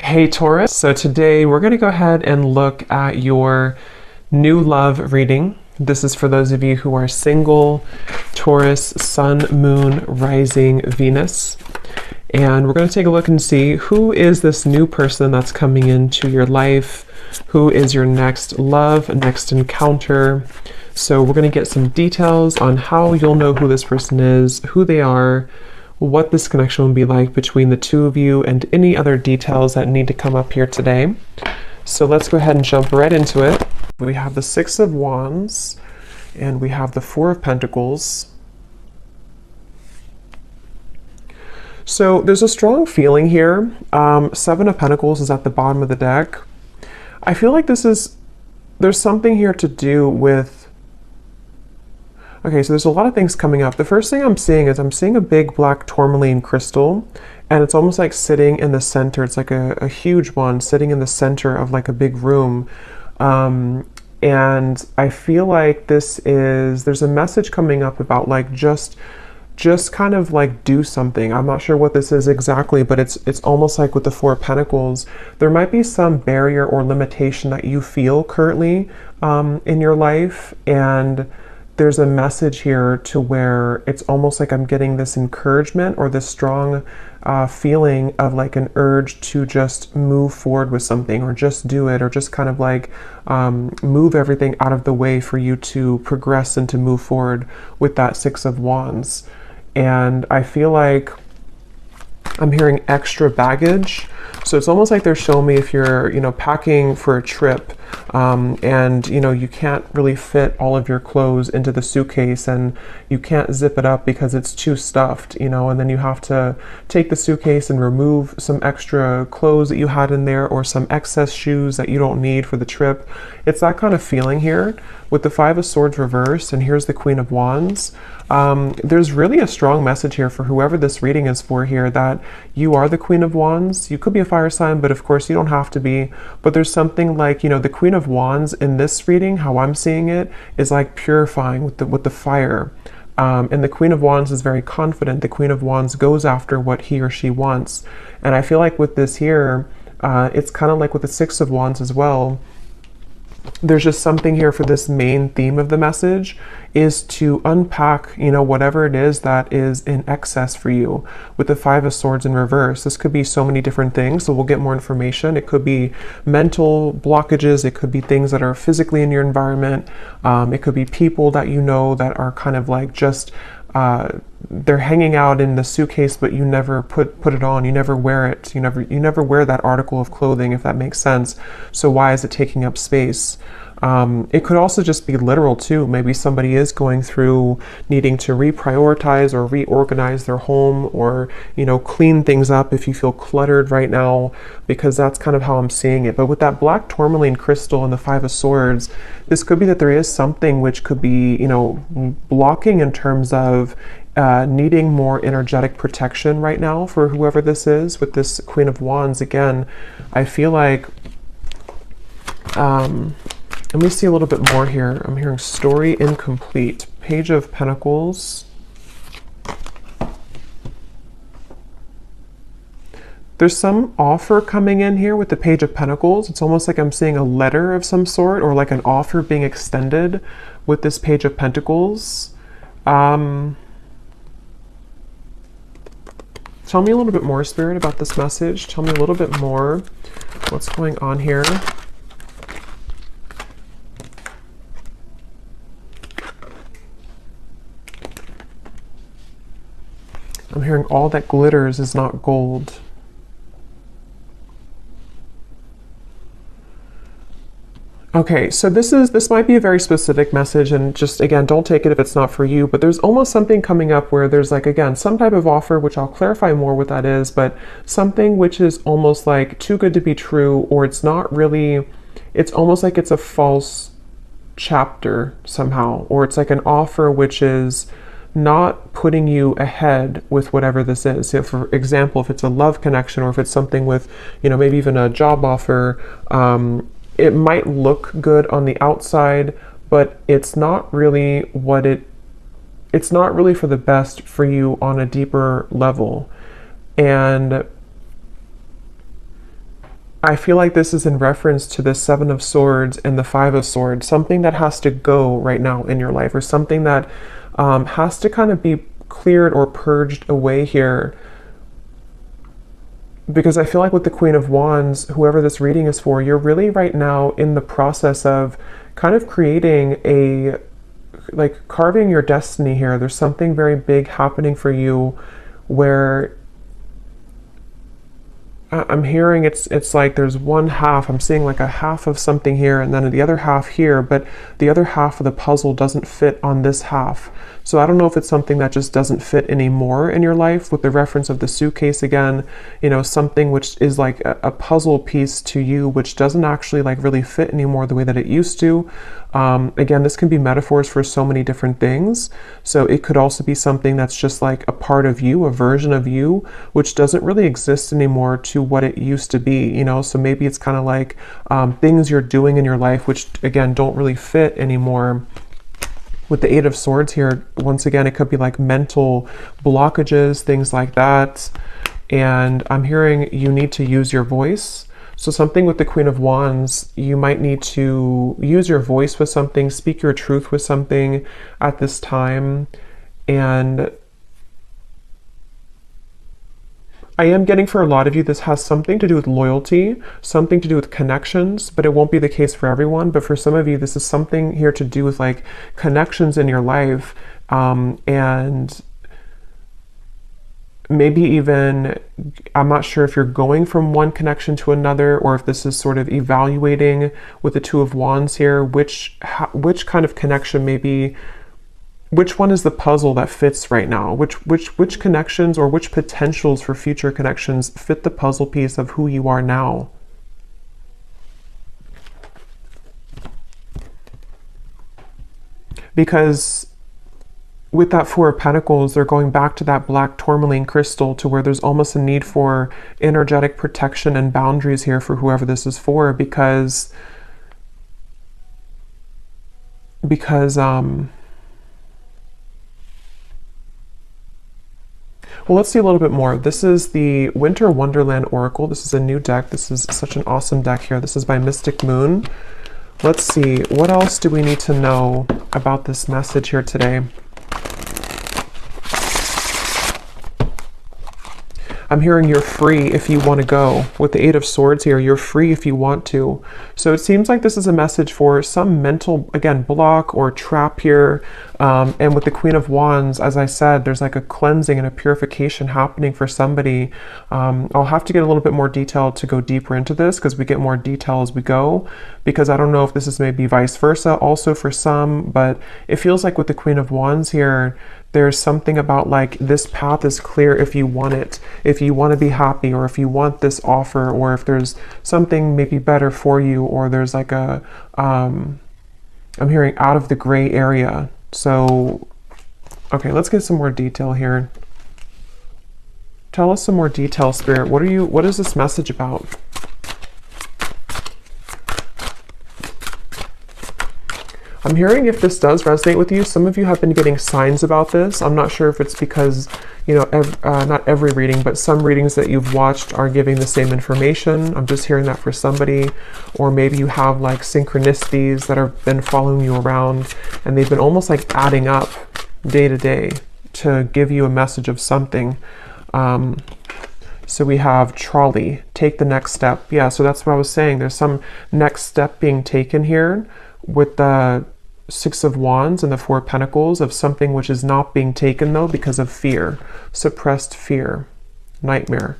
Hey Taurus, so today we're going to go ahead and look at your new love reading. This is for those of you who are single, Taurus, Sun, Moon, Rising, Venus. And we're going to take a look and see who is this new person that's coming into your life, who is your next love, next encounter. So we're going to get some details on how you'll know who this person is, who they are, what this connection will be like between the two of you, and any other details that need to come up here today. So let's go ahead and jump right into it. We have the Six of Wands and we have the Four of Pentacles. So there's a strong feeling here. Seven of Pentacles is at the bottom of the deck. I feel like there's something here to do with. Okay, so there's a lot of things coming up. The first thing I'm seeing is I'm seeing a big black tourmaline crystal, and it's almost like sitting in the center. It's like a huge one sitting in the center of like a big room. And I feel like there's a message coming up about like just kind of like do something. I'm not sure what this is exactly, but it's almost like with the Four of Pentacles, there might be some barrier or limitation that you feel currently in your life, and there's a message here to where it's almost like I'm getting this encouragement or this strong feeling of like an urge to just move forward with something, or just do it, or just kind of like move everything out of the way for you to progress and to move forward with that Six of Wands. And I feel like I'm hearing extra baggage. So it's almost like they're showing me if you're, packing for a trip, and, you can't really fit all of your clothes into the suitcase, and you can't zip it up because it's too stuffed, and then you have to take the suitcase and remove some extra clothes that you had in there, or some excess shoes that you don't need for the trip. It's that kind of feeling here with the Five of Swords reversed, and here's the Queen of Wands. There's really a strong message here for whoever this reading is for here, that you are the Queen of Wands. You could be a fire sign, but of course you don't have to be. But there's something like, the Queen of Wands in this reading, how I'm seeing it, is like purifying with the fire. And the Queen of Wands is very confident. The Queen of Wands goes after what he or she wants. And I feel like with this here, it's kind of like with the Six of Wands as well. There's just something here for this main theme of the message is to unpack, whatever it is that is in excess for you. With the Five of Swords in reverse, this could be so many different things, so we'll get more information. It could be mental blockages, it could be things that are physically in your environment, it could be people that that are kind of like just they're hanging out in the suitcase, but you never put it on, you never wear it, you never wear that article of clothing, if that makes sense. So why is it taking up space? It could also just be literal too. Maybe somebody is going through needing to reprioritize or reorganize their home, or clean things up if you feel cluttered right now, because that's kind of how I'm seeing it. But with that black tourmaline crystal and the Five of Swords, this could be that there is something which could be blocking in terms of needing more energetic protection right now for whoever this is. With this Queen of Wands, again, I feel like let me see a little bit more here. I'm hearing story incomplete. Page of Pentacles. There's some offer coming in here with the Page of Pentacles. It's almost like I'm seeing a letter of some sort, or like an offer being extended with this Page of Pentacles. Tell me a little bit more, Spirit, about this message. Tell me a little bit more. What's going on here? I'm hearing all that glitters is not gold. Okay, so this might be a very specific message, and just again, don't take it if it's not for you, but there's almost something coming up where there's like, again, some type of offer, which I'll clarify more what that is, but something which is almost like too good to be true, or it's not really, it's almost like it's a false chapter somehow, or it's like an offer which is not putting you ahead with whatever this is. So for example, if it's a love connection, or if it's something with, maybe even a job offer, it might look good on the outside, but it's not really it's not really for the best for you on a deeper level. And I feel like this is in reference to the Seven of Swords and the Five of Swords, something that has to go right now in your life, or something that has to kind of be cleared or purged away here. Because I feel like with the Queen of Wands, whoever this reading is for, you're really right now in the process of kind of creating a, like carving your destiny here. There's something very big happening for you where I'm hearing it's like there's one half, I'm seeing like a half of something here and then the other half here, but the other half of the puzzle doesn't fit on this half. So I don't know if it's something that just doesn't fit anymore in your life, with the reference of the suitcase again, you know, something which is like a puzzle piece to you, which doesn't actually like really fit anymore the way that it used to. Again, this can be metaphors for so many different things. So it could also be something that's just like a part of you, a version of you, which doesn't really exist anymore to what it used to be, you know? So maybe it's kind of like things you're doing in your life, which again, don't really fit anymore. With the Eight of Swords here, once again, it could be like mental blockages, things like that. And I'm hearing you need to use your voice. So something with the Queen of Wands, you might need to use your voice with something, speak your truth with something at this time. And I am getting for a lot of you, this has something to do with loyalty, something to do with connections, but it won't be the case for everyone. But for some of you, this is something here to do with like connections in your life, and maybe even, I'm not sure if you're going from one connection to another, or if this is sort of evaluating with the Two of Wands here, which kind of connection maybe, which one is the puzzle that fits right now? Which connections or which potentials for future connections fit the puzzle piece of who you are now? Because with that Four of Pentacles, they're going back to that black tourmaline crystal, to where there's almost a need for energetic protection and boundaries here for whoever this is for, because well, let's see a little bit more. This is the Winter Wonderland Oracle. This is a new deck. This is such an awesome deck here. This is by Mystic Moon. Let's see, what else do we need to know about this message here today? I'm hearing you're free if you want to go. With the Eight of Swords here, you're free if you want to. So it seems like this is a message for some mental, again, block or trap here. And with the Queen of Wands, as I said, there's like a cleansing and a purification happening for somebody. I'll have to get a little bit more detail to go deeper into this, because we get more detail as we go, because I don't know if this is maybe vice versa also for some, but it feels like with the Queen of Wands here, there's something about like this path is clear if you want it, if you want to be happy, or if you want this offer, or if there's something maybe better for you, or there's like a, I'm hearing out of the gray area. So, okay, let's get some more detail here. Tell us some more detail, Spirit. What is this message about? I'm hearing, if this does resonate with you, some of you have been getting signs about this. I'm not sure if it's because, you know, not every reading, but some readings that you've watched are giving the same information. I'm just hearing that for somebody. Or maybe you have like synchronicities that have been following you around, and they've been almost like adding up day to day to give you a message of something. So we have trolley, take the next step. Yeah, so that's what I was saying. There's some next step being taken here with the Six of Wands and the Four of Pentacles, of something which is not being taken though because of fear, suppressed fear, nightmare.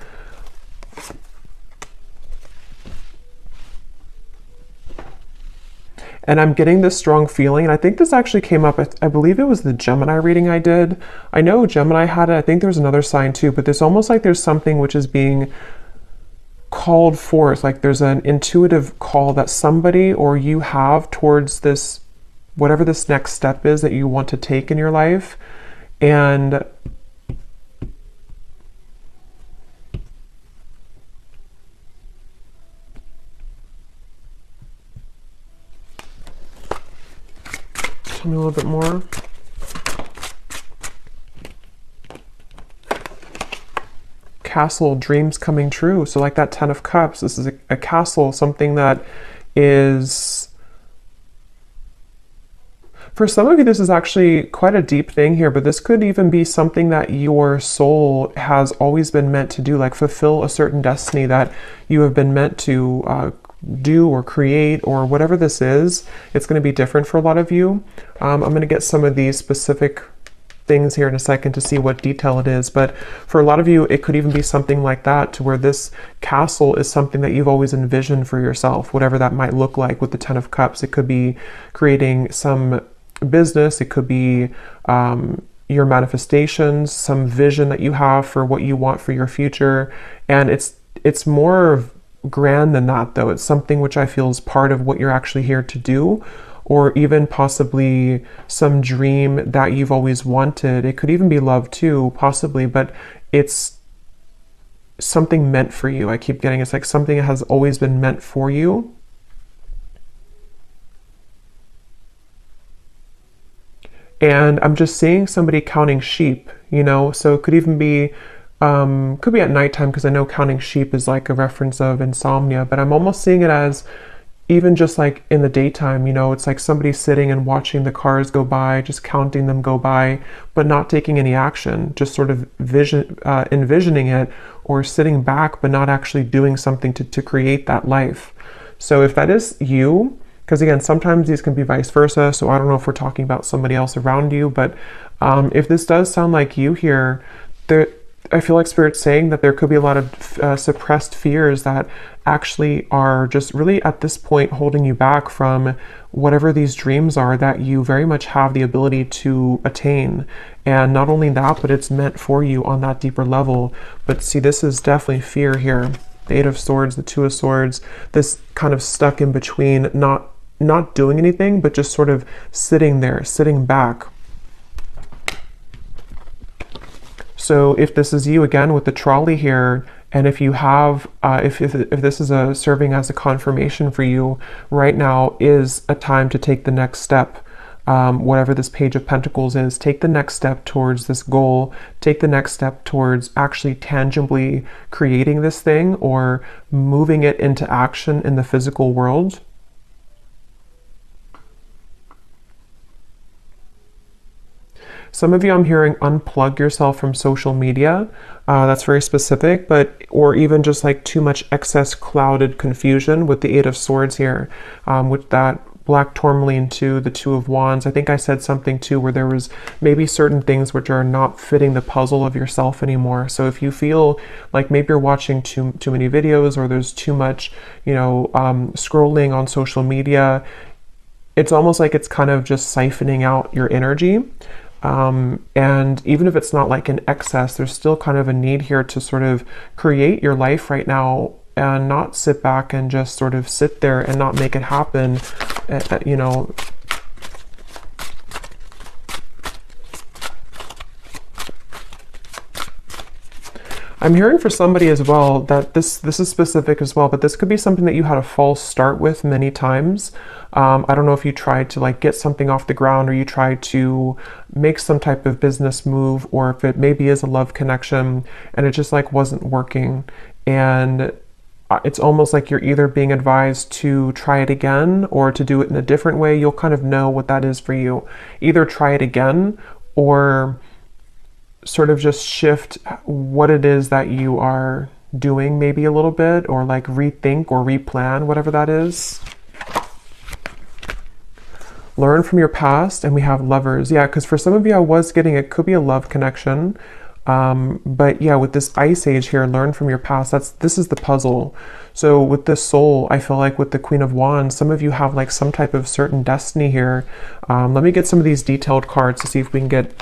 And I'm getting this strong feeling, and I think this actually came up, I believe it was the Gemini reading I did. I know Gemini had it, I think there's another sign too, but there's almost like there's something which is being called forth, like there's an intuitive call that somebody or you have towards this, whatever this next step is that you want to take in your life. And tell me a little bit more. castle, dreams coming true. So like that 10 of Cups, this is a castle, something that is, for some of you, this is actually quite a deep thing here, but this could even be something that your soul has always been meant to do, like fulfill a certain destiny that you have been meant to do or create, or whatever this is. It's going to be different for a lot of you. I'm going to get some of these specific things here in a second to see what detail it is, but for a lot of you it could even be something like that, to where this castle is something that you've always envisioned for yourself, whatever that might look like. With the 10 of Cups, it could be creating some business, it could be your manifestations, some vision that you have for what you want for your future, and it's more grand than that, though. It's something which I feel is part of what you're actually here to do, or even possibly some dream that you've always wanted. It could even be love too, possibly, but it's something meant for you. I keep getting, it's like something that has always been meant for you. And I'm just seeing somebody counting sheep, you know, so it could even be, could be at nighttime, because I know counting sheep is like a reference of insomnia, but I'm almost seeing it as even just like in the daytime, you know, it's like somebody sitting and watching the cars go by, just counting them go by, but not taking any action, just sort of envisioning it, or sitting back, but not actually doing something to create that life. So if that is you, because again, sometimes these can be vice versa, so I don't know if we're talking about somebody else around you, but if this does sound like you here, I feel like Spirit's saying that there could be a lot of suppressed fears that actually are just really at this point holding you back from whatever these dreams are that you very much have the ability to attain. And not only that, but it's meant for you on that deeper level. But see, this is definitely fear here. The 8 of Swords, the 2 of Swords, this kind of stuck in between, not doing anything, but just sort of sitting there, sitting back. So if this is you, again, with the trolley here, and if you have, if this is serving as a confirmation for you, right now is a time to take the next step. Whatever this Page of Pentacles is, take the next step towards this goal, take the next step towards actually tangibly creating this thing, or moving it into action in the physical world. Some of you, I'm hearing, unplug yourself from social media. That's very specific, but, or even just like too much excess clouded confusion with the 8 of Swords here, with that black tourmaline to the 2 of Wands. I think I said something too where there was maybe certain things which are not fitting the puzzle of yourself anymore. So if you feel like maybe you're watching too many videos, or there's too much, you know, scrolling on social media, it's almost like it's kind of just siphoning out your energy. And even if it's not like an excess, there's still kind of a need here to sort of create your life right now, and not sit back and just sort of sit there and not make it happen, you know. I'm hearing for somebody as well that this is specific as well, but this could be something that you had a false start with many times. I don't know if you tried to like get something off the ground, or you tried to make some type of business move, or if it maybe is a love connection and it just like wasn't working. And it's almost like you're either being advised to try it again, or to do it in a different way. You'll kind of know what that is for you. Either try it again, or sort of just shift what it is that you are doing maybe a little bit, or like rethink or replan, whatever that is. Learn from your past, and we have Lovers. Yeah, because for some of you, I was getting, it could be a love connection. But yeah, with this Ice Age here, learn from your past. This is the puzzle. So with this Soul, I feel like with the Queen of Wands, some of you have like some type of certain destiny here. Let me get some of these detailed cards to see if we can get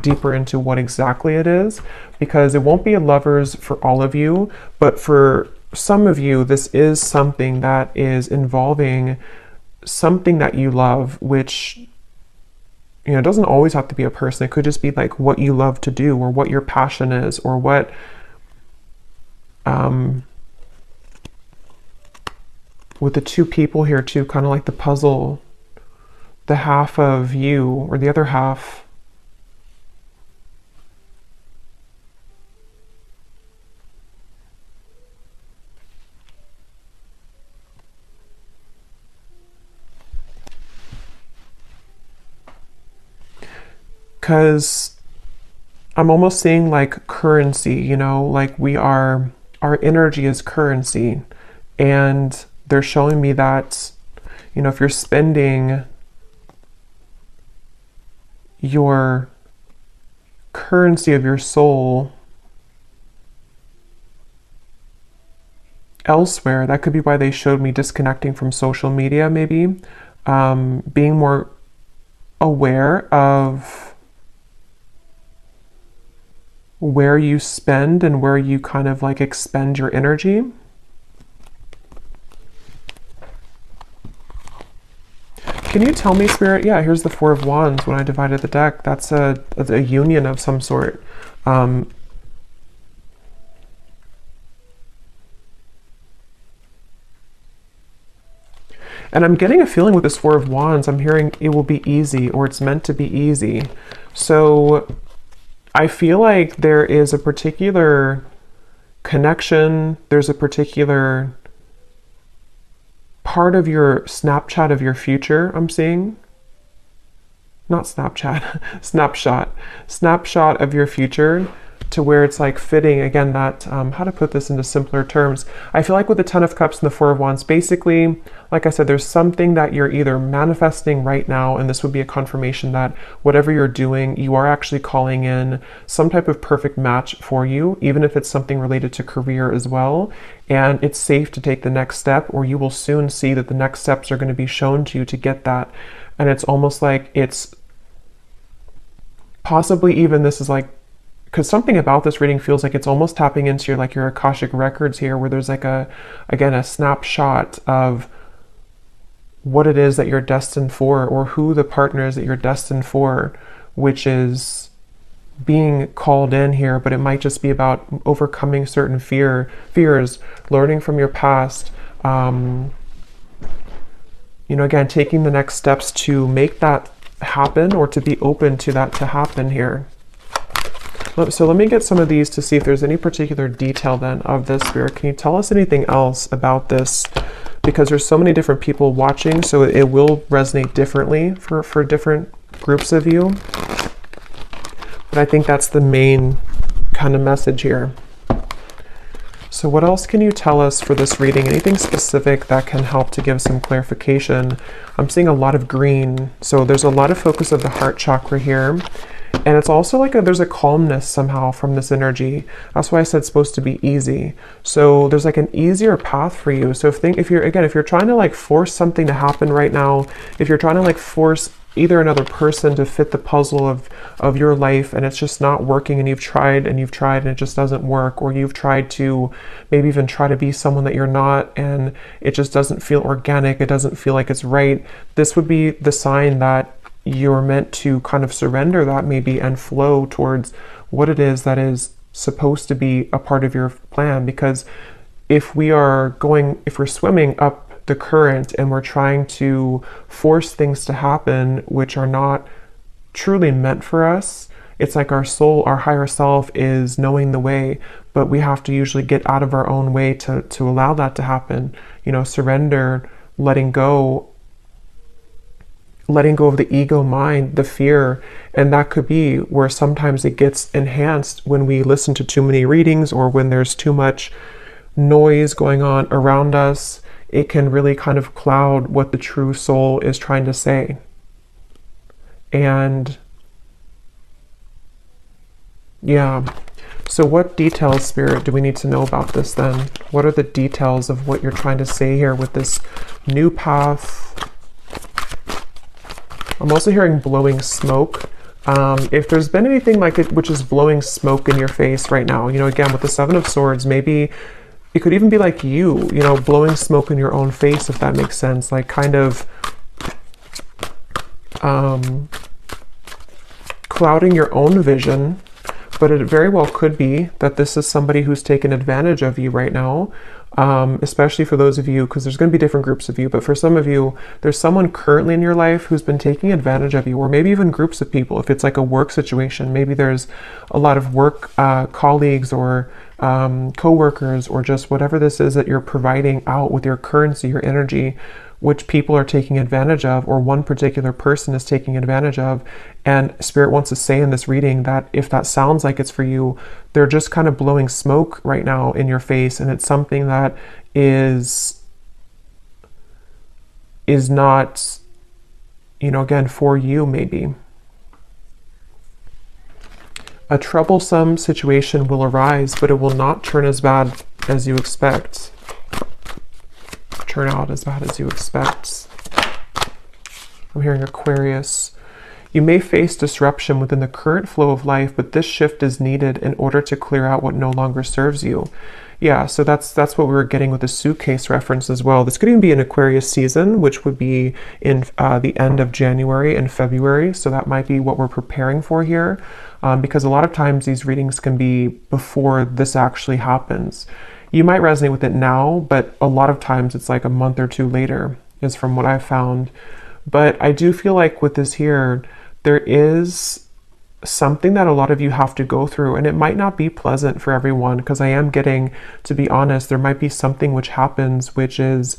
deeper into what exactly it is, because it won't be a Lovers for all of you, but for some of you, this is something that is involving something that you love, which, you know, it doesn't always have to be a person. It could just be like what you love to do, or what your passion is, or what with the 2 people here too, kind of like the puzzle, the half of you, or the other half. because I'm almost seeing like currency, you know, like our energy is currency. And they're showing me that, you know, if you're spending your currency of your soul elsewhere, that could be why they showed me disconnecting from social media, maybe. Being more aware of where you spend and where you kind of like expend your energy. Can you tell me, Spirit? Yeah, here's the Four of Wands. When I divided the deck, that's a union of some sort. And I'm getting a feeling with this Four of Wands, I'm hearing it will be easy, or it's meant to be easy. So I feel like there is a particular connection, there's a particular part of your Snapchat of your future I'm seeing. Not Snapchat, snapshot of your future, to where it's like fitting, again, that, how to put this into simpler terms. I feel like with the Ten of Cups and the Four of Wands, basically, like I said, there's something that you're either manifesting right now, and this would be a confirmation that whatever you're doing, you are actually calling in some type of perfect match for you, even if it's something related to career as well. And it's safe to take the next step, or you will soon see that the next steps are going to be shown to you to get that. And it's almost like it's possibly even, this is like, because something about this reading feels like it's almost tapping into your Akashic records here, where there's like a snapshot of what it is that you're destined for, or who the partner is that you're destined for, which is being called in here. But it might just be about overcoming certain fears, learning from your past, you know, again, taking the next steps to make that happen, or to be open to that to happen here. So let me get some of these to see if there's any particular detail then of this, Spirit. Can you tell us anything else about this? Because there's so many different people watching, so it will resonate differently for different groups of you. But I think that's the main kind of message here. So what else can you tell us for this reading? Anything specific that can help to give some clarification? I'm seeing a lot of green. So there's a lot of focus of the heart chakra here. And it's also like there's a calmness somehow from this energy. That's why I said it's supposed to be easy. So there's like an easier path for you. So if you're trying to like force something to happen right now, if you're trying to like force either another person to fit the puzzle of your life, and it's just not working, and you've tried and it just doesn't work, or you've tried to maybe even try to be someone that you're not, and it just doesn't feel organic, it doesn't feel like it's right, this would be the sign that you're meant to kind of surrender that maybe and flow towards what it is that is supposed to be a part of your plan. Because if we're swimming up the current and we're trying to force things to happen which are not truly meant for us, it's like our soul, our higher self is knowing the way, but we have to usually get out of our own way to allow that to happen. You know, surrender, letting go of the ego mind, the fear. And that could be where sometimes it gets enhanced when we listen to too many readings, or when there's too much noise going on around us. It can really kind of cloud what the true soul is trying to say. And yeah, so what details, Spirit, do we need to know about this then? What are the details of what you're trying to say here with this new path? I'm also hearing blowing smoke. If there's been anything like it which is blowing smoke in your face right now, you know, again, with the Seven of Swords, maybe it could even be like you know, blowing smoke in your own face, if that makes sense, like kind of clouding your own vision. But it very well could be that this is somebody who's taken advantage of you right now, especially for those of you, because there's going to be different groups of you, but for some of you, there's someone currently in your life who's been taking advantage of you, or maybe even groups of people. If it's like a work situation, maybe there's a lot of work colleagues or co-workers, or just whatever this is that you're providing out with your currency, your energy, which people are taking advantage of, or one particular person is taking advantage of. And Spirit wants to say in this reading that if that sounds like it's for you, they're just kind of blowing smoke right now in your face, and it's something that is not, again, for you maybe. A troublesome situation will arise, but it will not turn as bad as you expect. Turn out as bad as you expect. I'm hearing Aquarius. You may face disruption within the current flow of life, but this shift is needed in order to clear out what no longer serves you. Yeah, so that's what we were getting with the suitcase reference as well. This could even be an Aquarius season, which would be in the end of January and February. So that might be what we're preparing for here, because a lot of times these readings can be before this actually happens. You might resonate with it now, but a lot of times it's like a month or two later, is from what I've found. But I do feel like with this here, there is something that a lot of you have to go through, and it might not be pleasant for everyone, because I am getting, to be honest, there might be something which happens, which is,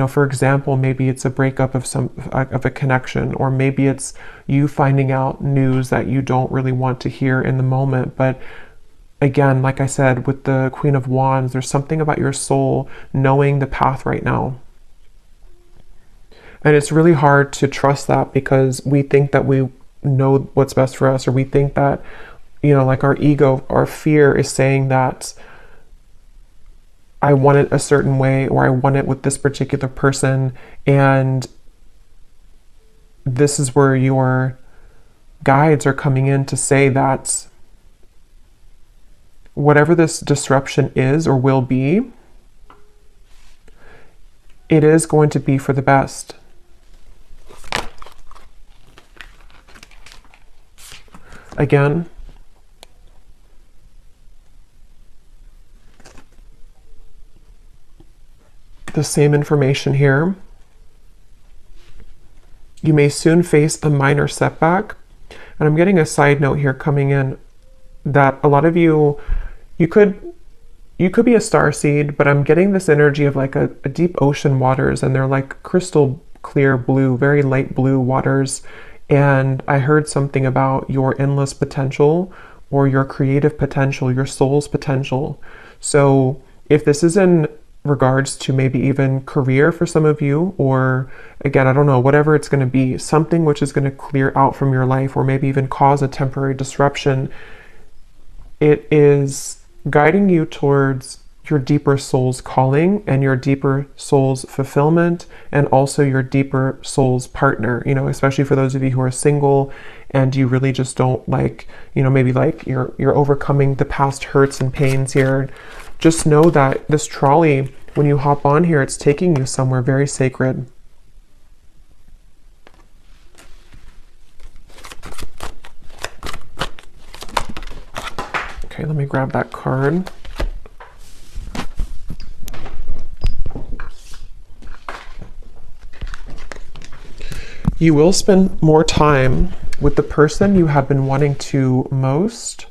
for example, maybe it's a breakup of a connection, or maybe it's you finding out news that you don't really want to hear in the moment. But again, like I said, with the Queen of Wands, there's something about your soul knowing the path right now. And it's really hard to trust that, because we think that we know what's best for us, or we think that, like our ego, our fear is saying that I want it a certain way, or I want it with this particular person. And this is where your guides are coming in to say that whatever this disruption is or will be, it is going to be for the best. Again, the same information here. You may soon face a minor setback. And I'm getting a side note here coming in that a lot of you could be a starseed, but I'm getting this energy of like a deep ocean waters, and they're like crystal clear blue, very light blue waters. And I heard something about your endless potential, or your creative potential, your soul's potential. So if this is in regards to maybe even career for some of you, or again, I don't know, whatever it's going to be, something which is going to clear out from your life, or maybe even cause a temporary disruption, it is guiding you towards your deeper soul's calling and your deeper soul's fulfillment, and also your deeper soul's partner, especially for those of you who are single and you really just don't like, maybe like you're overcoming the past hurts and pains here. Just know that this trolley, when you hop on here, it's taking you somewhere very sacred. Okay, let me grab that card. You will spend more time with the person you have been wanting to most.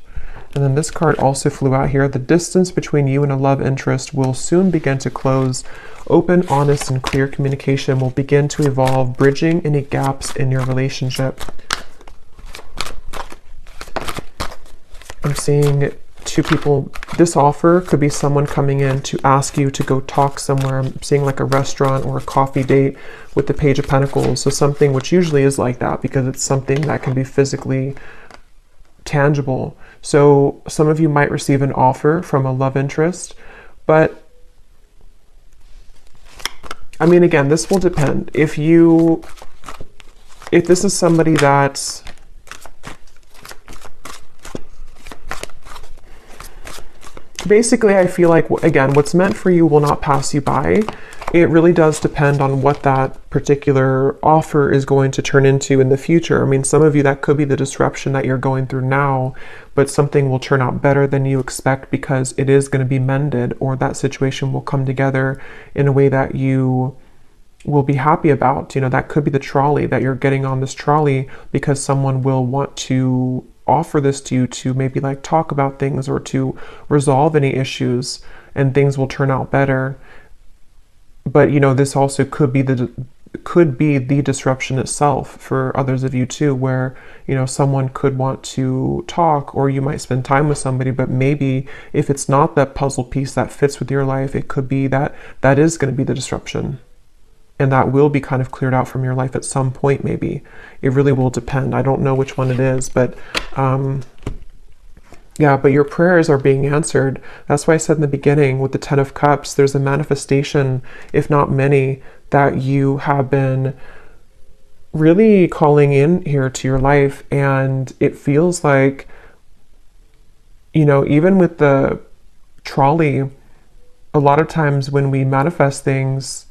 And then this card also flew out here. The distance between you and a love interest will soon begin to close. Open, honest, and clear communication will begin to evolve, bridging any gaps in your relationship. I'm seeing two people. This offer could be someone coming in to ask you to go talk somewhere. I'm seeing like a restaurant or a coffee date with the Page of Pentacles. So something which usually is like that, because it's something that can be physically tangible. So some of you might receive an offer from a love interest, but I mean, again, this will depend. If this is somebody that basically, I feel like, again, what's meant for you will not pass you by. It really does depend on what that particular offer is going to turn into in the future. I mean, some of you, that could be the disruption that you're going through now, but something will turn out better than you expect, because it is going to be mended, or that situation will come together in a way that you will be happy about. That could be the trolley, that you're getting on this trolley because someone will want to offer this to you to maybe like talk about things, or to resolve any issues, and things will turn out better. But this also could be the disruption itself for others of you too, where someone could want to talk, or you might spend time with somebody, but maybe if it's not that puzzle piece that fits with your life, it could be that is going to be the disruption, and that will be kind of cleared out from your life at some point. Maybe it really will depend. I don't know which one it is, but yeah, but your prayers are being answered. That's why I said in the beginning with the 10 of Cups, there's a manifestation, if not many, that you have been really calling in here to your life. And it feels like, even with the trolley, a lot of times when we manifest things,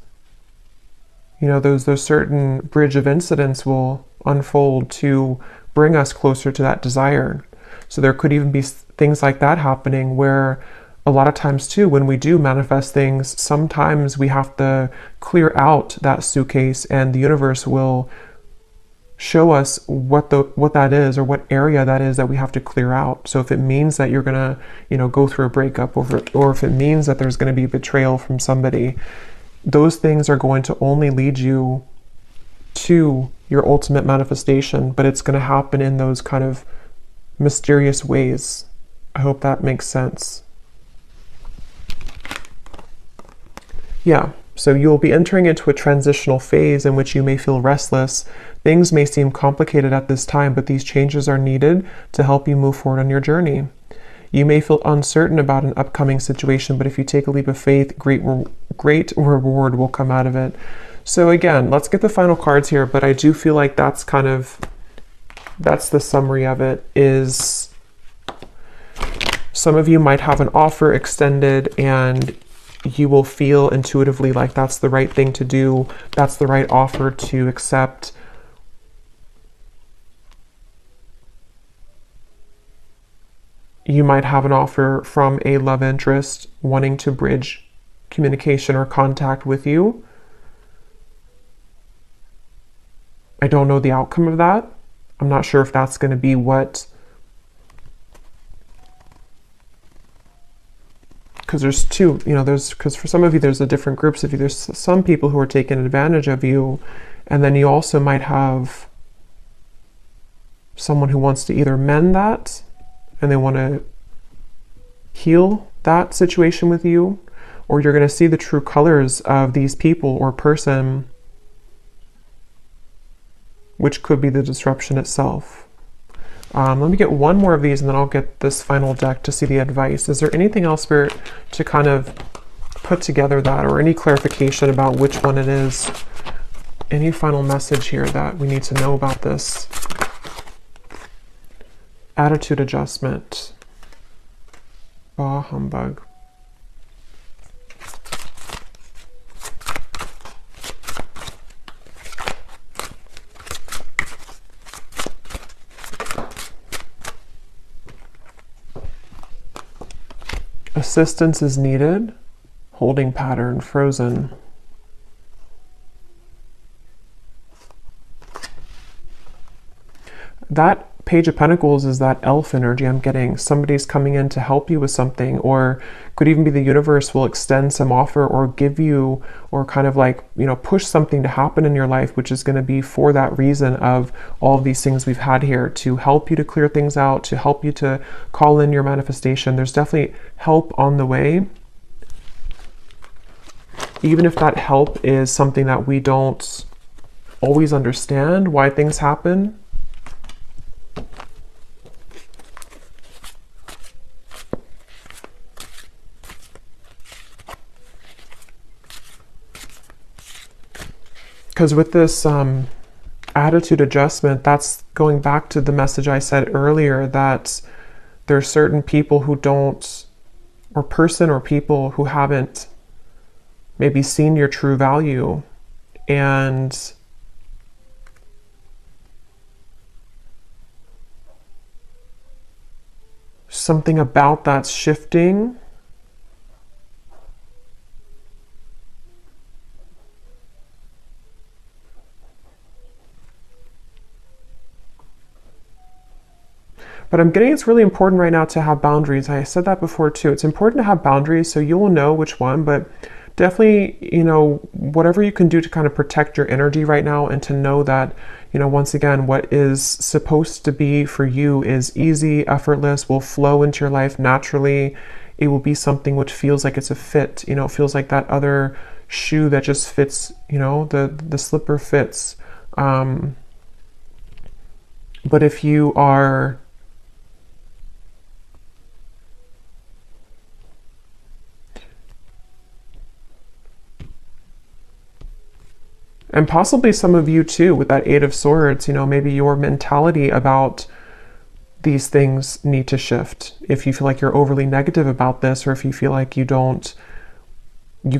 those certain bridge of incidents will unfold to bring us closer to that desire. So there could even be things like that happening, where a lot of times too, when we do manifest things, sometimes we have to clear out that suitcase, and the universe will show us what that is, or what area that is that we have to clear out. So if it means that you're gonna, go through a breakup, or if it means that there's gonna be betrayal from somebody, those things are going to only lead you to your ultimate manifestation, but it's going to happen in those kind of mysterious ways. I hope that makes sense. Yeah, so you'll be entering into a transitional phase in which you may feel restless. Things may seem complicated at this time, but these changes are needed to help you move forward on your journey. You may feel uncertain about an upcoming situation, but if you take a leap of faith, great reward will come out of it. So again, let's get the final cards here, but I do feel like that's the summary of it. Is some of you might have an offer extended, and you will feel intuitively like that's the right thing to do, that's the right offer to accept. You might have an offer from a love interest wanting to bridge communication or contact with you. I don't know the outcome of that. I'm not sure if that's going to be what, because there's two, because for some of you, there's a different groups of you. There's some people who are taking advantage of you, and then you also might have someone who wants to either mend that, and they want to heal that situation with you, or you're going to see the true colors of these people or person, which could be the disruption itself. Let me get one more of these, and then I'll get this final deck to see the advice. Is there anything else, Spirit, to kind of put together that, or any clarification about which one it is? Any final message here that we need to know about this? Attitude adjustment. Bah humbug. Assistance is needed. Holding pattern, frozen. That Page of Pentacles is that elf energy I'm getting. Somebody's coming in to help you with something, or could even be the universe will extend some offer or give you, or kind of like, push something to happen in your life, which is going to be for that reason of all of these things we've had here, to help you to clear things out, to help you to call in your manifestation. There's definitely help on the way. Even if that help is something that we don't always understand why things happen. Because with this attitude adjustment, that's going back to the message I said earlier, that there are certain people who don't, or person or people who haven't maybe seen your true value, and something about that's shifting. But I'm getting it's really important right now to have boundaries. I said that before too. It's important to have boundaries, so you will know which one, but definitely, you know, whatever you can do to kind of protect your energy right now, and to know that, you know, once again, what is supposed to be for you is easy, effortless, will flow into your life naturally. It will be something which feels like it's a fit, you know, it feels like that other shoe that just fits, you know, the slipper fits. But if you are and possibly some of you too, with that Eight of Swords, you know, maybe your mentality about these things need to shift. If you feel like you're overly negative about this, or if you feel like you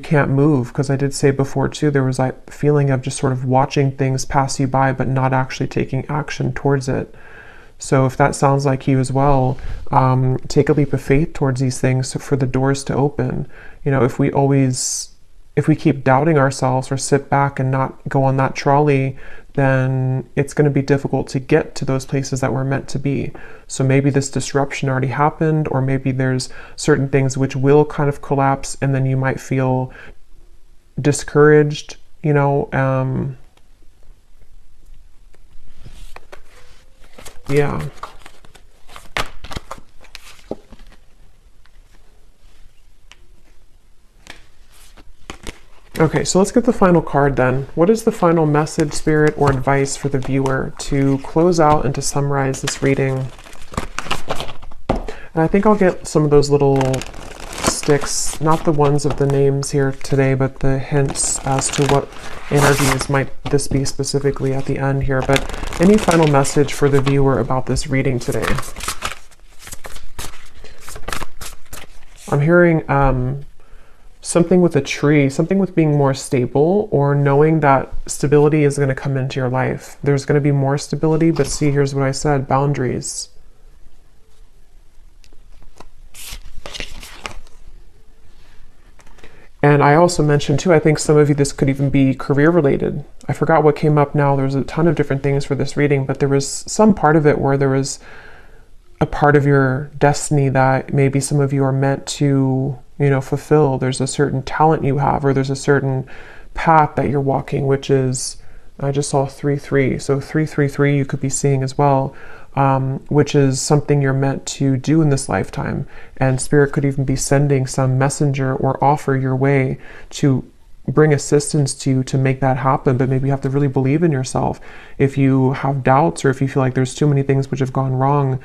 can't move, because I did say before too, there was that feeling of just sort of watching things pass you by, but not actually taking action towards it. So if that sounds like you as well, take a leap of faith towards these things for the doors to open. You know, if we keep doubting ourselves or sit back and not go on that trolley, then it's going to be difficult to get to those places that we're meant to be. So maybe this disruption already happened, or maybe there's certain things which will kind of collapse, and then you might feel discouraged, you know. Yeah. Okay, so let's get the final card then. What is the final message, spirit, or advice for the viewer to close out and to summarize this reading? And I think I'll get some of those little sticks, not the ones of the names here today, but the hints as to what energies might this be specifically at the end here. But any final message for the viewer about this reading today? I'm hearing something with a tree, something with being more stable, or knowing that stability is going to come into your life. There's going to be more stability, but see, here's what I said, boundaries. And I also mentioned too, I think some of you, this could even be career related. I forgot what came up now. There's a ton of different things for this reading, but there was some part of it where there was a part of your destiny that maybe some of you are meant to, you know, fulfill. There's a certain talent you have, or there's a certain path that you're walking, which is, I just saw 3-3. So 3-3-3 you could be seeing as well, which is something you're meant to do in this lifetime. And Spirit could even be sending some messenger or offer your way to bring assistance to you to make that happen. But maybe you have to really believe in yourself. If you have doubts, or if you feel like there's too many things which have gone wrong,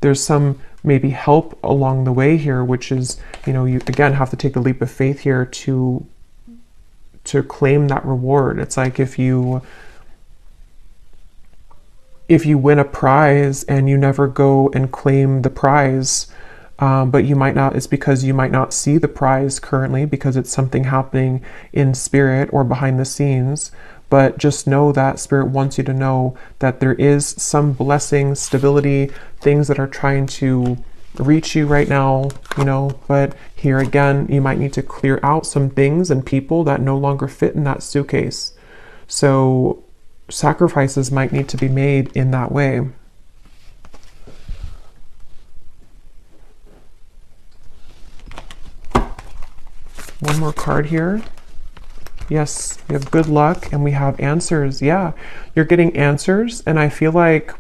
there's some maybe help along the way here, which is, you know, you again have to take the leap of faith here to claim that reward. It's like if you win a prize and you never go and claim the prize, but you might not, it's because you might not see the prize currently because it's something happening in spirit or behind the scenes. But just know that Spirit wants you to know that there is some blessing, stability, things that are trying to reach you right now, you know. But here again, you might need to clear out some things and people that no longer fit in that suitcase. So sacrifices might need to be made in that way. One more card here. Yes, we have good luck and we have answers. Yeah, you're getting answers, and I feel like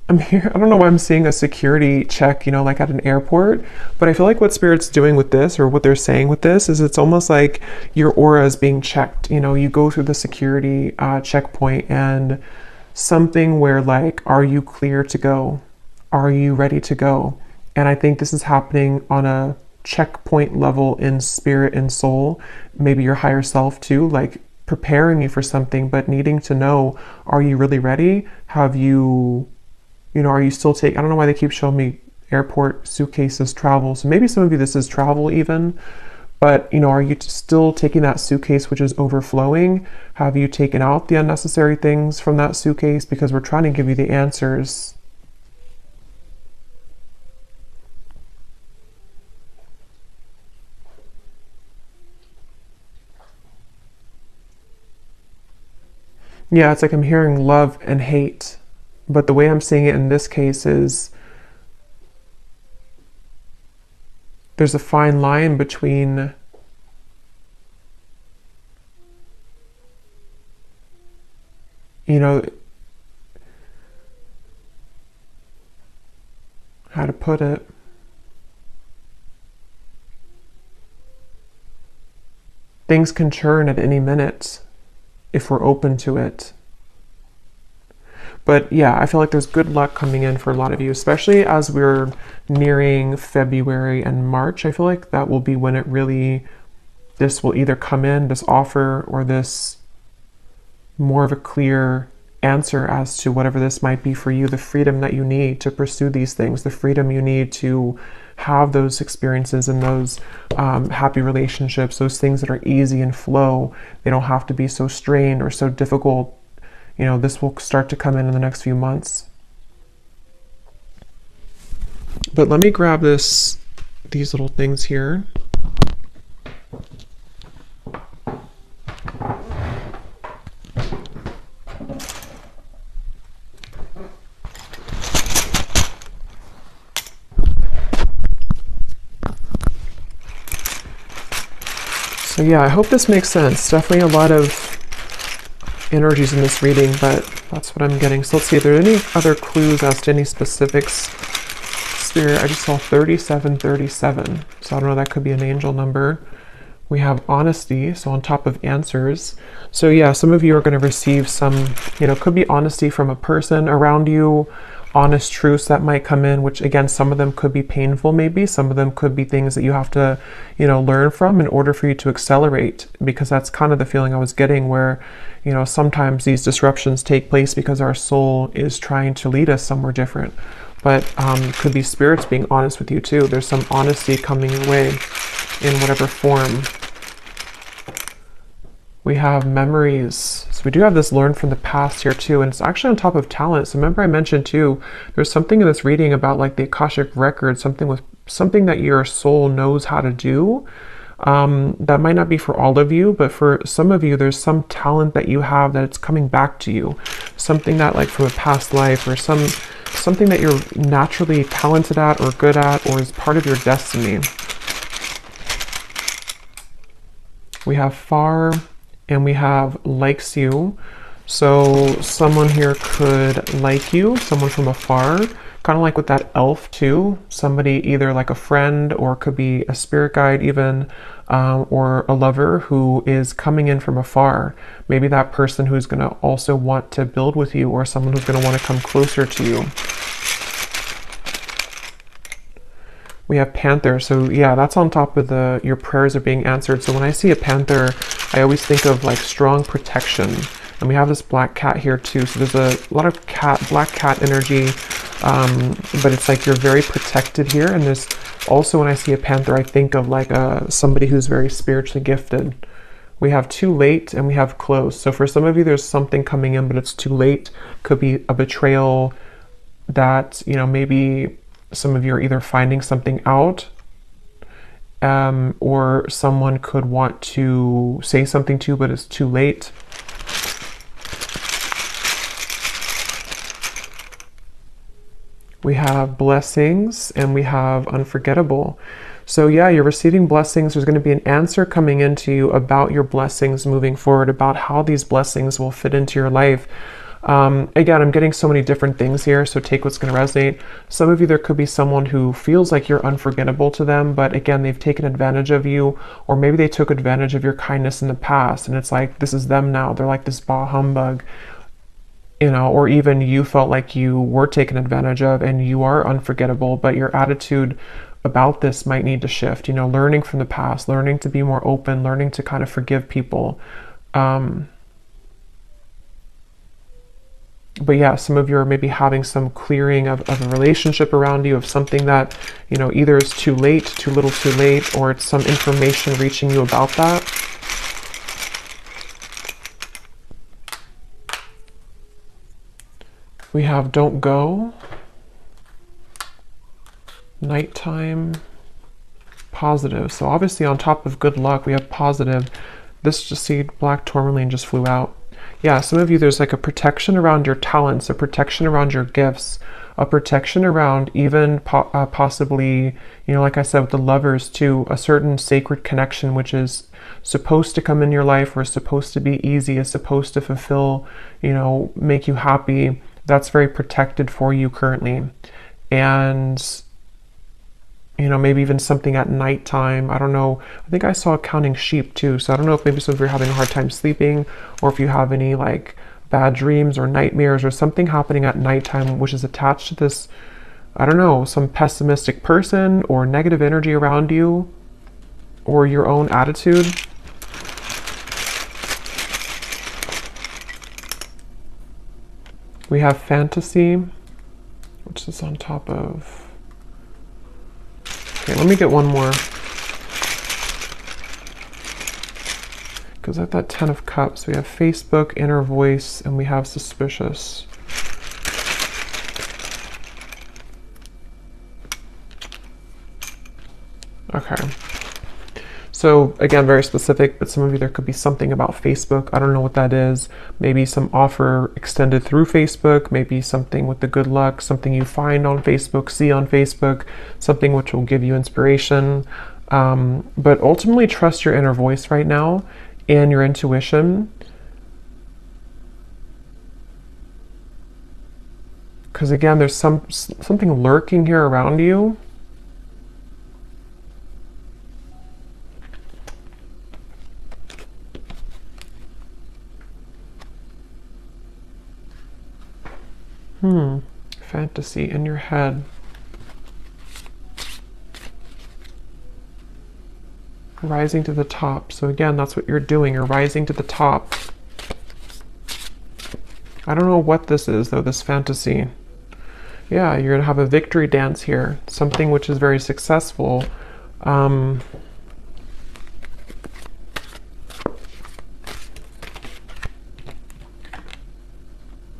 I'm here. I don't know why I'm seeing a security check, you know, like at an airport, but I feel like what Spirit's doing with this, or what they're saying with this, is it's almost like your aura is being checked. You know, you go through the security checkpoint, and something where like, are you clear to go? Are you ready to go? And I think this is happening on a checkpoint level in spirit and soul, maybe your higher self too, like preparing you for something, but needing to know, are you really ready? Have you, you know, are you still I don't know why they keep showing me airport suitcases, travel. So maybe some of you, this is travel even, but you know, are you still taking that suitcase which is overflowing? Have you taken out the unnecessary things from that suitcase? Because we're trying to give you the answers. Yeah, it's like I'm hearing love and hate, but the way I'm seeing it in this case is there's a fine line between how to put it. Things can churn at any minute if we're open to it. But yeah, I feel like there's good luck coming in for a lot of you, especially as we're nearing February and March. I feel like that will be when it really, this will either come in, this offer, or this more of a clear answer as to whatever this might be for you, the freedom that you need to pursue these things, the freedom you need to have those experiences and those happy relationships, those things that are easy and flow. They don't have to be so strained or so difficult. This will start to come in the next few months. But let me grab these little things here. So yeah, I hope this makes sense. Definitely a lot of energies in this reading, but that's what I'm getting. So let's see if there are any other clues as to any specifics. Spirit, I just saw 3737. So I don't know, that could be an angel number. We have honesty, so on top of answers. So yeah, some of you are going to receive some, could be honesty from a person around you, honest truths that might come in, which again, some of them could be painful maybe, some of them could be things that you have to, learn from in order for you to accelerate, because that's kind of the feeling I was getting where, sometimes these disruptions take place because our soul is trying to lead us somewhere different. But could be spirits being honest with you too. There's some honesty coming your way in whatever form. We have memories. So we do have this learn from the past here too, and it's actually on top of talent. So remember I mentioned too, there's something in this reading about like the Akashic record, something that your soul knows how to do. That might not be for all of you, but for some of you, there's some talent that you have that it's coming back to you. Something that like from a past life, or something that you're naturally talented at or good at, or is part of your destiny. We have far, and we have likes you. So someone here could like you, someone from afar, kind of like with that elf too. Somebody either like a friend, or could be a spirit guide even, or a lover who is coming in from afar. Maybe that person who's going to also want to build with you, or someone who's going to want to come closer to you. We have panther. So yeah, that's on top of your prayers are being answered. So when I see a panther, I always think of like strong protection. And we have this black cat here too. So there's a lot of black cat energy, but it's like you're very protected here. And there's also, when I see a panther, I think of like somebody who's very spiritually gifted. We have too late, and we have close. So for some of you, there's something coming in, but it's too late. Could be a betrayal that, maybe some of you are either finding something out, or someone could want to say something to you, but it's too late. We have blessings, and we have unforgettable. So yeah, you're receiving blessings. There's going to be an answer coming into you about your blessings moving forward, about how these blessings will fit into your life. Again, I'm getting so many different things here, so take what's going to resonate. Some of you, there could be someone who feels like you're unforgettable to them, but again, they've taken advantage of you, or maybe they took advantage of your kindness in the past, and it's like, this is them now. They're like this bah humbug, or even you felt like you were taken advantage of and you are unforgettable, but your attitude about this might need to shift, learning from the past, learning to be more open, learning to kind of forgive people. But yeah, some of you are maybe having some clearing of a relationship around you, of something that, either is too late, too little too late, or it's some information reaching you about that. We have don't go, nighttime, positive. So obviously on top of good luck, we have positive. This just see black tourmaline just flew out. Yeah, some of you, there's like a protection around your talents, a protection around your gifts, a protection around even possibly, you know, like I said with the Lovers too, a certain sacred connection which is supposed to come in your life, or is supposed to be easy, is supposed to fulfill, you know, make you happy. That's very protected for you currently. And you know, maybe even something at nighttime. I don't know. I think I saw counting sheep too. So I don't know if maybe some of you are having a hard time sleeping, or if you have any like bad dreams or nightmares or something happening at nighttime which is attached to this, I don't know, some pessimistic person or negative energy around you, or your own attitude. We have fantasy, which is on top of... Okay, let me get one more. Because at that 10 of Cups, we have Facebook, inner voice, and we have suspicious. Okay. So again, very specific, but some of you, there could be something about Facebook. I don't know what that is. Maybe some offer extended through Facebook, maybe something with the good luck, something you find on Facebook, see on Facebook, something which will give you inspiration. But ultimately trust your inner voice right now and your intuition. Because again, there's something lurking here around you. Fantasy in your head. Rising to the top. So again, that's what you're doing. You're rising to the top. I don't know what this is though, this fantasy. Yeah, you're gonna have a victory dance here. Something which is very successful.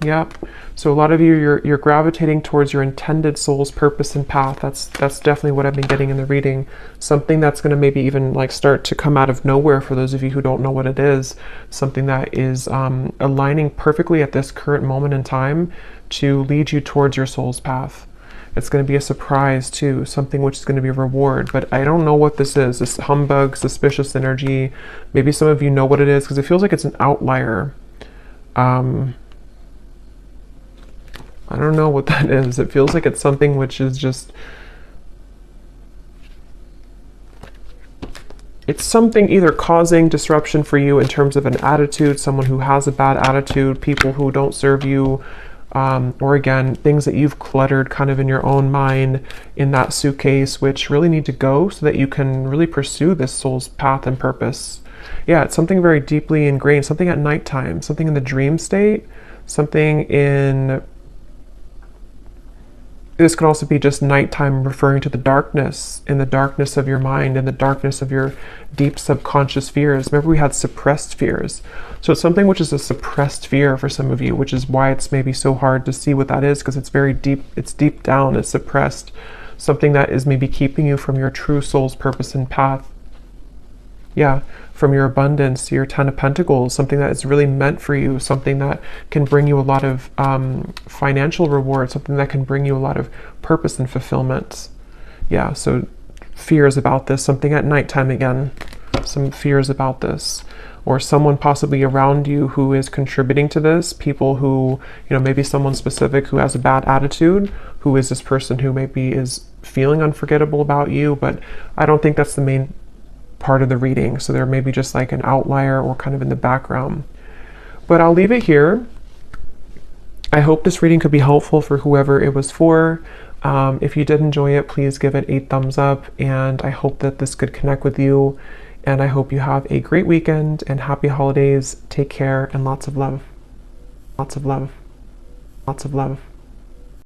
Yep. So a lot of you, you're gravitating towards your intended soul's purpose and path. That's definitely what I've been getting in the reading. Something that's going to maybe even like start to come out of nowhere for those of you who don't know what it is. Something that is aligning perfectly at this current moment in time to lead you towards your soul's path. It's going to be a surprise too, something which is going to be a reward, but I don't know what this is. This humbug, suspicious energy. Maybe some of you know what it is because it feels like it's an outlier. I don't know what that is. It feels like it's something which is just... It's something either causing disruption for you in terms of an attitude, someone who has a bad attitude, people who don't serve you, or again, things that you've cluttered kind of in your own mind in that suitcase, which really need to go so that you can really pursue this soul's path and purpose. Yeah, it's something very deeply ingrained, something at nighttime, something in the dream state, something in... This could also be just nighttime, referring to the darkness, in the darkness of your mind, in the darkness of your deep subconscious fears. Remember, we had suppressed fears. So it's something which is a suppressed fear for some of you, which is why it's maybe so hard to see what that is, because it's very deep, it's deep down, it's suppressed. Something that is maybe keeping you from your true soul's purpose and path. Yeah, from your abundance, your 10 of Pentacles, something that is really meant for you, something that can bring you a lot of financial reward, something that can bring you a lot of purpose and fulfillment. Yeah, so fears about this, something at nighttime again, some fears about this, or someone possibly around you who is contributing to this, people who, you know, maybe someone specific who has a bad attitude, who is this person who maybe is feeling unforgettable about you, but I don't think that's the main part of the reading. So they're maybe just like an outlier or kind of in the background. But I'll leave it here. I hope this reading could be helpful for whoever it was for. If you did enjoy it, please give it a thumbs up, and I hope that this could connect with you, and I hope you have a great weekend and happy holidays. Take care and lots of love. Lots of love. Lots of love.